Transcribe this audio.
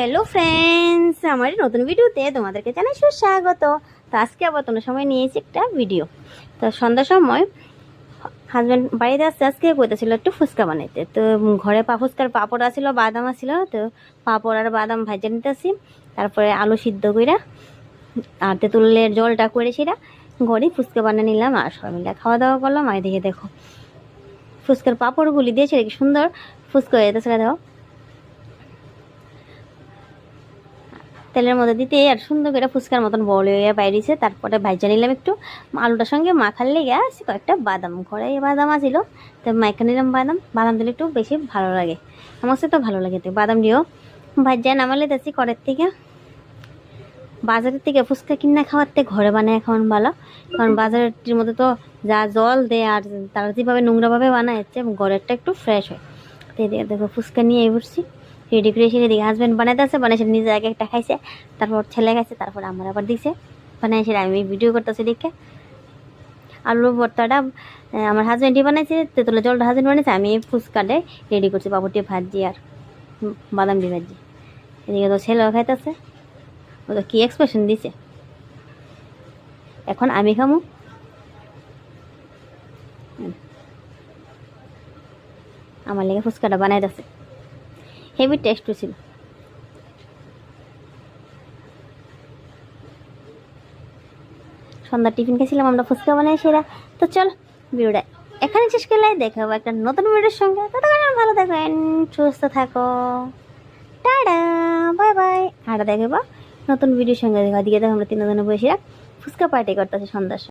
Hello friends, আমার নতুন ভিডিওতে তোমাদেরকে জানাই সুস্বাগত। তো আজকে আবার তোমার সময় নিয়েছি একটা ভিডিও। তো সন্ধ্যার সময় হাজব্যান্ড বাড়িতে আসতে আজকে কইতেছিল একটু ফুচকা বানাইতে। তো ঘরে ফুচকার পাঁপড় আছিল, বাদাম আছিল। তো পাঁপড় আর বাদাম ভাজা নিতেছি, তারপরে আলু সিদ্ধ কইরা আর তেঁতুলের জলটা করে সেটা ঘরে ফুচকা বানিয়ে নিলাম। আর সবাই মিলে খাওয়া দাওয়া করলাম। আর দিকে দেখো ফুচকার পাঁপড়গুলি দিয়েছে কি সুন্দর ফুচকা হয়ে যেতেছে। দেখো তেলের মধ্যে দিতে আর সুন্দর করে ফুচকার মতন বল হয়ে বাইরেছে। তারপরে ভাজা নিলাম একটু আলুটার সঙ্গে মাখার লেগে আছে কয়েকটা বাদাম, ঘরে বাদাম আছিল। তো মাখা নিলাম বাদাম দিলে একটু বেশি ভালো লাগে, আমার কাছে তো ভালো লাগে। তো বাদাম দিয়েও ভাজা নামালে দেখছি করের থেকে। বাজারের থেকে ফুচকা কিনা খাওয়ার থেকে ঘরে বানায় খাওয়ান ভালো, কারণ বাজারের মধ্যে তো যা জল দেয় আর তারা যেভাবে নোংরাভাবে বানায় হচ্ছে, ঘরেরটা একটু ফ্রেশ হয়। তো এদিকে দেখো ফুচকা নিয়ে বসছি রেডি করে। সেটা দিকে হাজব্যান্ড বানাইতে আছে, বানাই সেটা নিজে আগে একটা খাইছে, তারপর ছেলে খাইছে, তারপর আমার আবার দিছে বানাই সেটা আমি ভিডিও করতেছি দেখে। আলু ভর্তাটা আমার হাজব্যান্ডই বানাইছে, তেঁতুলের জলটা হাজব্যান্ড বানাইছে, আমি ফুচকাটে রেডি করছি পাপড়টি ভাজি আর বাদাম দিয়ে ভাজি। এদিকে তো ছেলেও খাইতেছে, ও তো কী এক্সপ্রেশন দিছে। এখন আমি খামু। আমার লেগে ফুচকাটা বানাইতেছে, হেভি টেস্ট ছিল। সন্ধ্যার টিফিন খেয়েছিলাম আমরা ফুচকা বানাই সেরা। তো চল ভিডিওটা এখানে শেষ করলে দেখাবো একটা নতুন ভিডিওর সঙ্গে। ততক্ষণ ভালো থাকবেন, সুস্থ থাকো, টাটা, বাই বাই। আর দেখবো নতুন ভিডিওর সঙ্গে দেখা দিকে দেখো আমরা তিনজনে বসে ফুচকা পার্টি করতেছি সন্ধ্যার সময়।